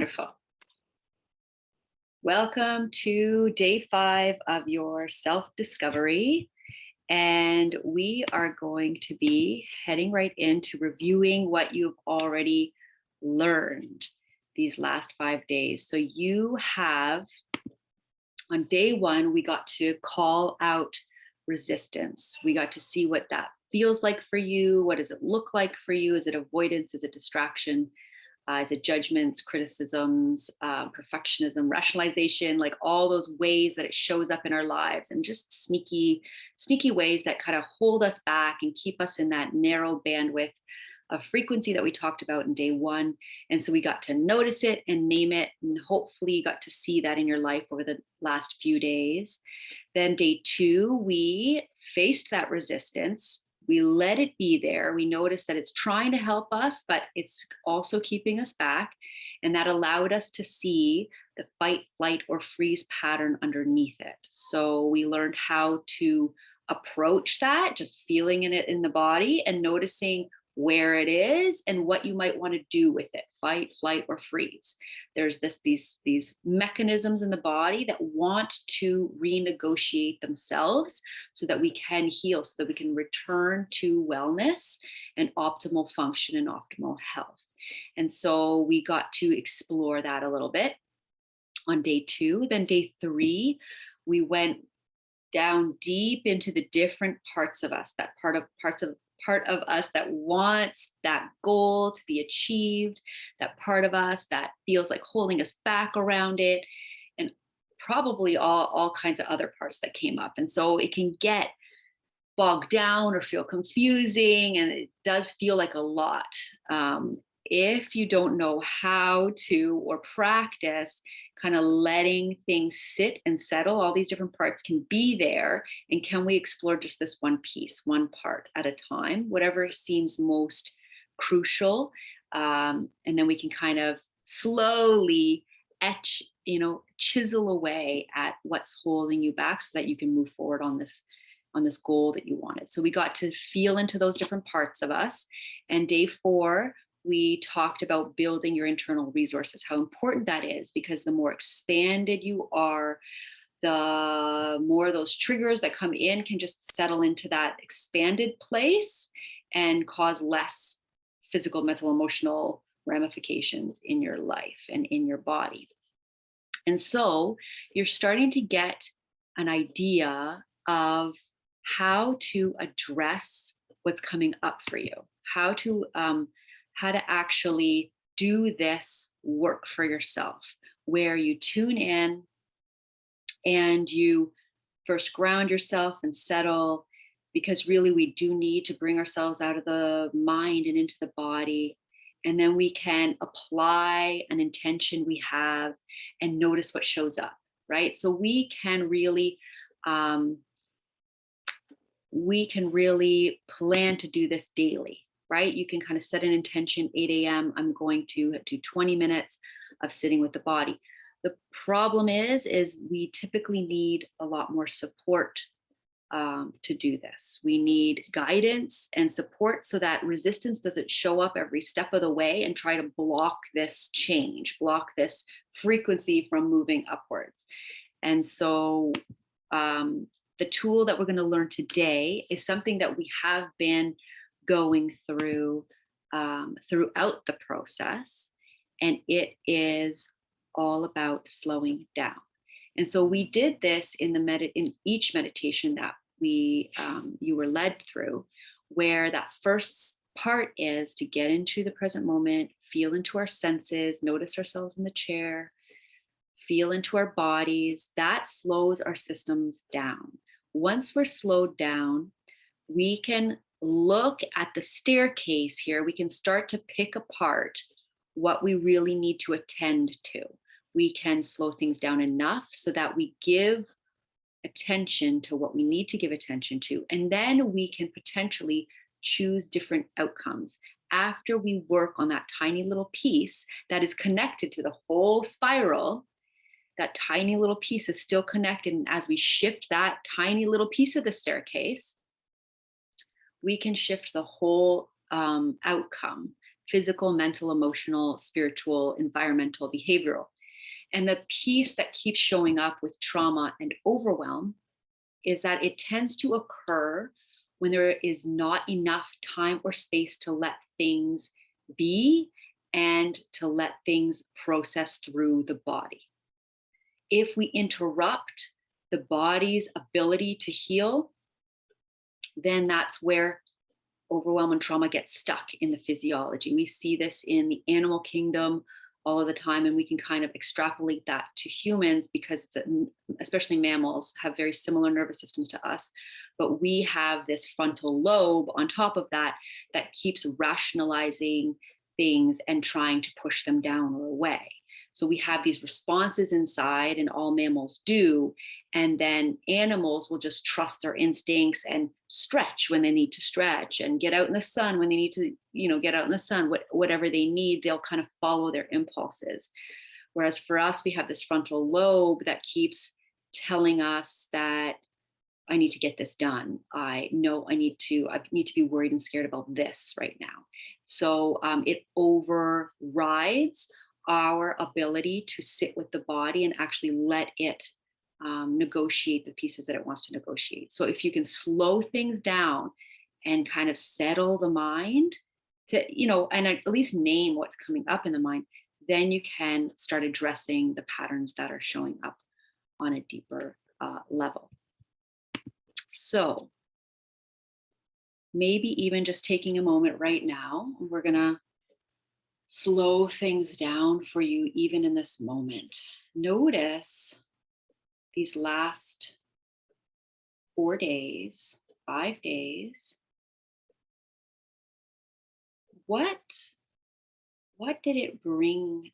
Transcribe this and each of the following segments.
Wonderful. Welcome to day 5 of your self-discovery. And we are going to be heading right into reviewing what you've already learned these last 5 days. So you have, on day 1, we got to call out resistance. We got to see what that feels like for you. What does it look like for you? Is it avoidance? Is it distraction? Is it judgments, criticisms, perfectionism, rationalization, like all those ways that it shows up in our lives, and just sneaky ways that kind of hold us back and keep us in that narrow bandwidth of frequency that we talked about in day 1. And so we got to notice it and name it, and hopefully you got to see that in your life over the last few days. Then day 2, we faced that resistance. We let it be there. We noticed that it's trying to help us, but it's also keeping us back. And that allowed us to see the fight, flight, or freeze pattern underneath it. So we learned how to approach that, just feeling it in the body and noticing where it is and what you might want to do with it: fight, flight, or freeze. There's these mechanisms in the body that want to renegotiate themselves so that we can heal, so that we can return to wellness and optimal function and optimal health. And so we got to explore that a little bit on day 2. Then day 3, we went down deep into the different parts of us, that part of us that wants that goal to be achieved, that part of us that feels like holding us back around it, and probably all kinds of other parts that came up. And so it can get bogged down or feel confusing, and it does feel like a lot. If you don't know how to or practice kind of letting things sit and settle, all these different parts can be there. And can we explore just this one piece, one part at a time, whatever seems most crucial? And then we can kind of slowly chisel away at what's holding you back so that you can move forward on this goal that you wanted. So we got to feel into those different parts of us. And day 4, we talked about building your internal resources, how important that is, because the more expanded you are, the more those triggers that come in can just settle into that expanded place and cause less physical, mental, emotional ramifications in your life and in your body. And so you're starting to get an idea of how to address what's coming up for you, how to actually do this work for yourself, where you tune in and you first ground yourself and settle, because really we do need to bring ourselves out of the mind and into the body. And then we can apply an intention we have and notice what shows up, right? So we can really plan to do this daily, right? You can kind of set an intention, 8 a.m., I'm going to do 20 minutes of sitting with the body. The problem is we typically need a lot more support to do this. We need guidance and support so that resistance doesn't show up every step of the way and try to block this change, block this frequency from moving upwards. And so the tool that we're going to learn today is something that we have been going through throughout the process, and it is all about slowing down. And so we did this in each meditation that you were led through, where that first part is to get into the present moment, feel into our senses, notice ourselves in the chair, feel into our bodies. That slows our systems down. Once we're slowed down, we can look at the staircase here. We can start to pick apart what we really need to attend to. We can slow things down enough so that we give attention to what we need to give attention to. And then we can potentially choose different outcomes after we work on that tiny little piece that is connected to the whole spiral. That tiny little piece is still connected. And as we shift that tiny little piece of the staircase, we can shift the whole outcome physical, mental, emotional, spiritual, environmental, behavioral. And the piece that keeps showing up with trauma and overwhelm is that it tends to occur when there is not enough time or space to let things be and to let things process through the body. If we interrupt the body's ability to heal, then that's where overwhelm and trauma gets stuck in the physiology. We see this in the animal kingdom all of the time, and we can kind of extrapolate that to humans because especially mammals have very similar nervous systems to us, but we have this frontal lobe on top of that that keeps rationalizing things and trying to push them down or away. So we have these responses inside, and all mammals do. And then animals will just trust their instincts and stretch when they need to stretch, and get out in the sun when they need to, get out in the sun. Whatever they need, they'll kind of follow their impulses. Whereas for us, we have this frontal lobe that keeps telling us that I need to get this done. I know I need to be worried and scared about this right now. So it overrides our ability to sit with the body and actually let it negotiate the pieces that it wants to negotiate. So if you can slow things down and kind of settle the mind to, and at least name what's coming up in the mind, then you can start addressing the patterns that are showing up on a deeper level. So maybe even just taking a moment right now, we're going to slow things down for you even in this moment. Notice these last 4 days, 5 days. What did it bring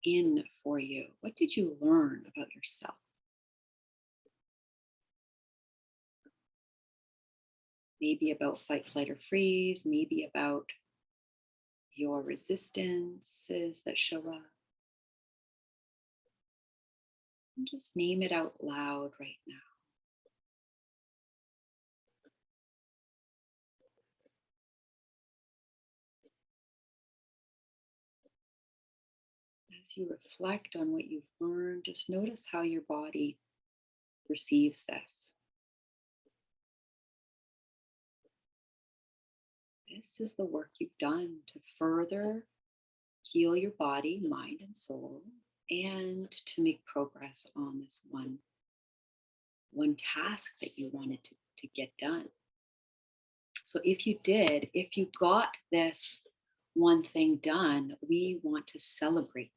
in for you? What did you learn about yourself? Maybe about fight, flight, or freeze, maybe about your resistances that show up. And just name it out loud right now. As you reflect on what you've learned, just notice how your body receives this. This is the work you've done to further heal your body, mind, and soul, and to make progress on this one task that you wanted to get done. So if you got this one thing done, we want to celebrate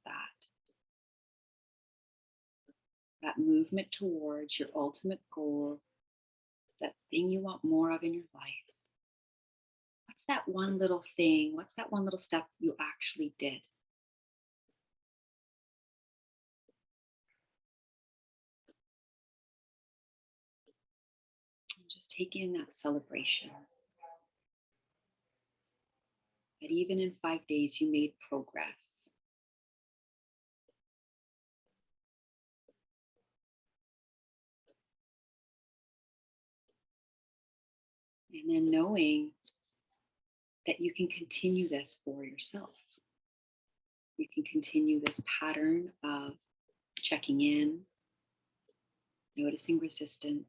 that movement towards your ultimate goal, that thing you want more of in your life. What's that one little thing? What's that one little step you actually did? And just take in that celebration. That even in 5 days, you made progress. And then knowing that you can continue this for yourself. You can continue this pattern of checking in, noticing resistance,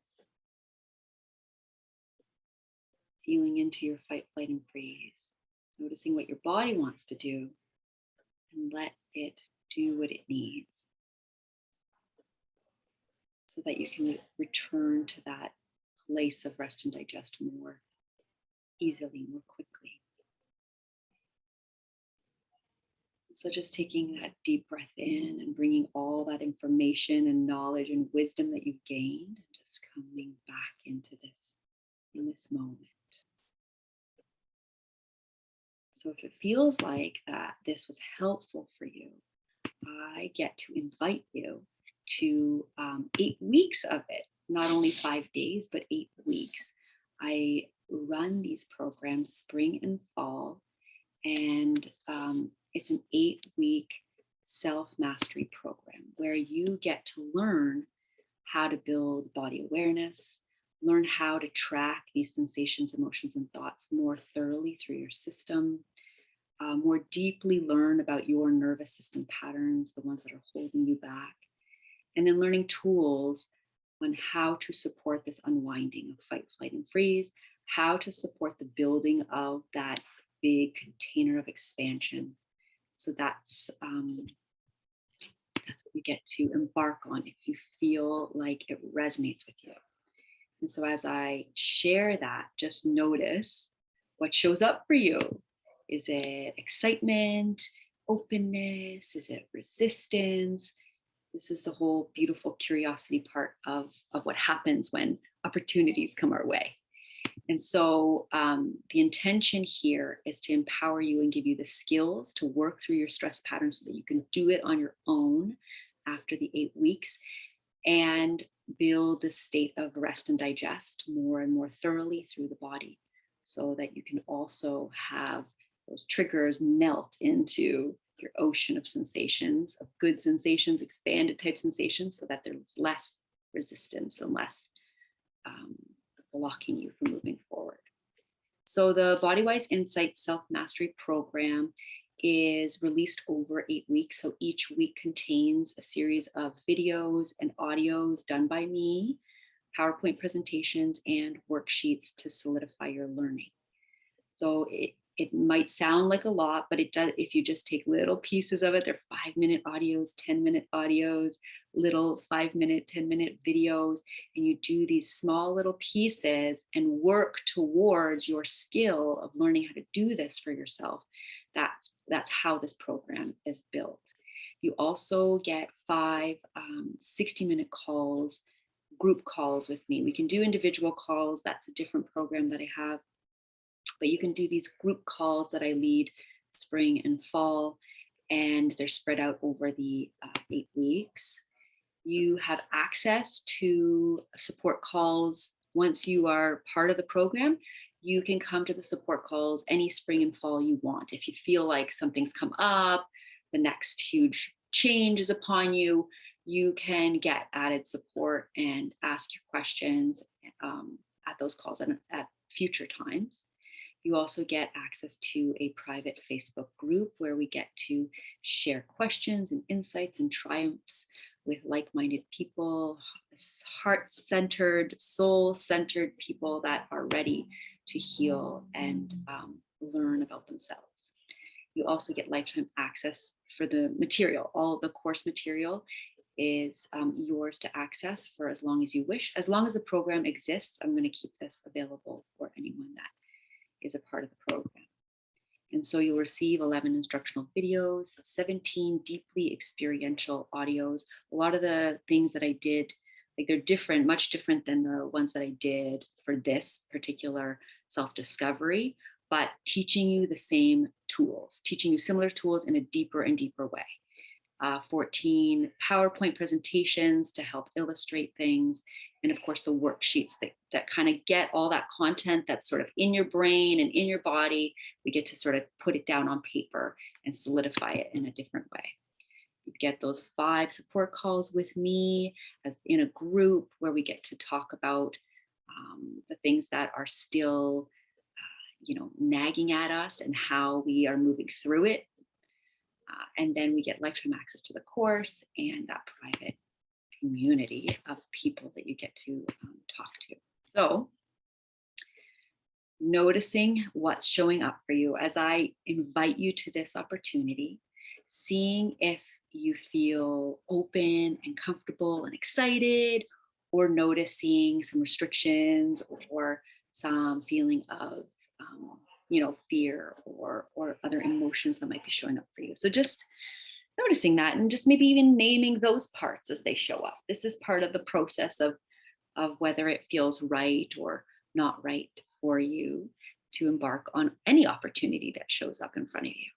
feeling into your fight, flight, and freeze, noticing what your body wants to do, and let it do what it needs so that you can return to that place of rest and digest more easily, more quickly. So just taking that deep breath in and bringing all that information and knowledge and wisdom that you've gained and just coming back into this in this moment. So if it feels like that this was helpful for you, I get to invite you to 8 weeks of it, not only 5 days, but 8 weeks. I run these programs spring and fall, and it's an 8-week self-mastery program where you get to learn how to build body awareness, learn how to track these sensations, emotions, and thoughts more thoroughly through your system, more deeply learn about your nervous system patterns, the ones that are holding you back, and then learning tools on how to support this unwinding of fight, flight, and freeze, how to support the building of that big container of expansion. So that's what you get to embark on if you feel like it resonates with you. And so as I share that, just notice what shows up for you. Is it excitement, openness? Is it resistance? This is the whole beautiful curiosity part of what happens when opportunities come our way. And so the intention here is to empower you and give you the skills to work through your stress patterns so that you can do it on your own after the 8 weeks and build the state of rest and digest more and more thoroughly through the body so that you can also have those triggers melt into your ocean of sensations, of good sensations, expanded type sensations, so that there's less resistance and less blocking you from moving forward. So the Bodywise Insight Self-Mastery Program is released over 8 weeks. So each week contains a series of videos and audios done by me, PowerPoint presentations, and worksheets to solidify your learning. So it might sound like a lot, but it does, if you just take little pieces of it. They're 5-minute audios, 10-minute audios, little 5-minute, 10-minute videos, and you do these small little pieces and work towards your skill of learning how to do this for yourself. That's how this program is built. You also get 5 60-minute calls, group calls with me. We can do individual calls. That's a different program that I have. But you can do these group calls that I lead spring and fall, and they're spread out over the 8 weeks. You have access to support calls once you are part of the program. You can come to the support calls any spring and fall you want. If you feel like something's come up, the next huge change is upon you, you can get added support and ask your questions at those calls and at future times. You also get access to a private Facebook group where we get to share questions and insights and triumphs with like-minded people, heart-centered, soul-centered people that are ready to heal and learn about themselves. You also get lifetime access for the material. All of the course material is yours to access for as long as you wish. As long as the program exists, I'm going to keep this available for anyone that is a part of the program. And so you'll receive 11 instructional videos, 17 deeply experiential audios. A lot of the things that I did, like they're different, much different than the ones that I did for this particular self-discovery, but teaching you the same tools, teaching you similar tools in a deeper and deeper way. 14 PowerPoint presentations to help illustrate things. And of course, the worksheets that kind of get all that content that's sort of in your brain and in your body. We get to sort of put it down on paper and solidify it in a different way. You get those 5 support calls with me as in a group where we get to talk about the things that are still, nagging at us and how we are moving through it. And then we get lifetime access to the course and that private community of people that you get to talk to. So noticing what's showing up for you as I invite you to this opportunity, seeing if you feel open and comfortable and excited, or noticing some restrictions or some feeling of fear or other emotions that might be showing up for you. So just noticing that and just maybe even naming those parts as they show up. This is part of the process of whether it feels right or not right for you to embark on any opportunity that shows up in front of you.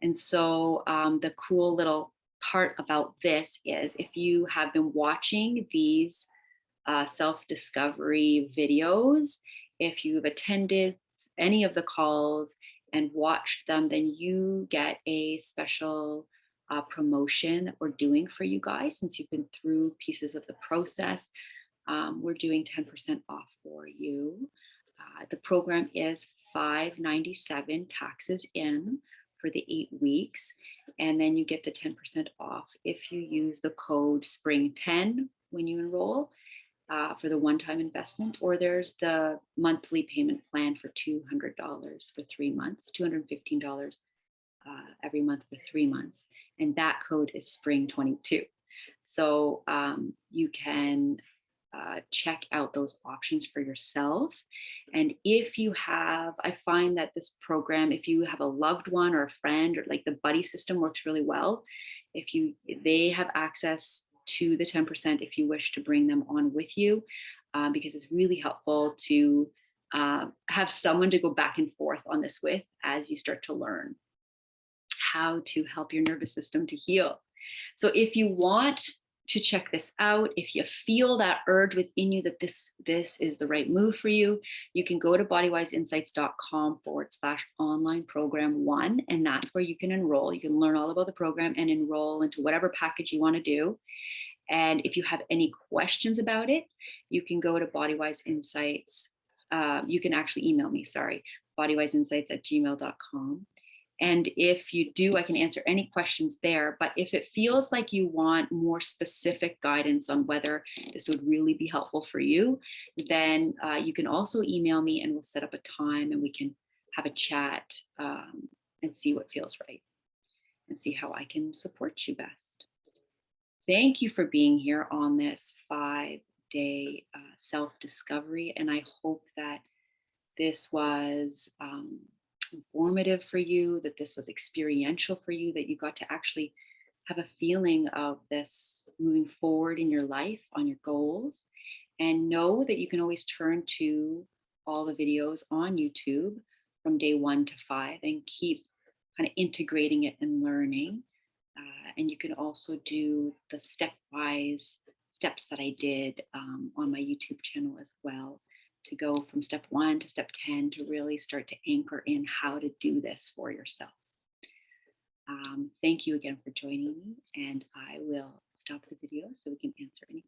And so the cool little part about this is if you have been watching these self-discovery videos, if you've attended any of the calls and watched them, then you get a special promotion that we're doing for you guys. Since you've been through pieces of the process, we're doing 10% off for you. The program is $597 taxes in for the 8 weeks. And then you get the 10% off if you use the code SPRING10 when you enroll for the one-time investment, or there's the monthly payment plan for $200 for 3 months, $215 every month for 3 months. And that code is SPRING22. So you can check out those options for yourself. And if you have, I find that this program, if you have a loved one or a friend, or like the buddy system works really well. They have access to the 10% if you wish to bring them on with you, because it's really helpful to have someone to go back and forth on this with as you start to learn how to help your nervous system to heal. So if you want to check this out, if you feel that urge within you that this is the right move for you, you can go to bodywiseinsights.com/online program 1, and that's where you can enroll. You can learn all about the program and enroll into whatever package you want to do. And if you have any questions about it, you can go to Bodywise Insights. You can actually email me, bodywiseinsights@gmail.com. And if you do, I can answer any questions there. But if it feels like you want more specific guidance on whether this would really be helpful for you, then you can also email me and we'll set up a time and we can have a chat and see what feels right and see how I can support you best. Thank you for being here on this 5-day self-discovery. And I hope that this was informative for you, that this was experiential for you, that you got to actually have a feeling of this moving forward in your life on your goals. And know that you can always turn to all the videos on YouTube from day 1 to 5 and keep kind of integrating it and learning. And you can also do the stepwise steps that I did on my YouTube channel as well, to go from step 1 to step 10 to really start to anchor in how to do this for yourself. Thank you again for joining me, and I will stop the video so we can answer any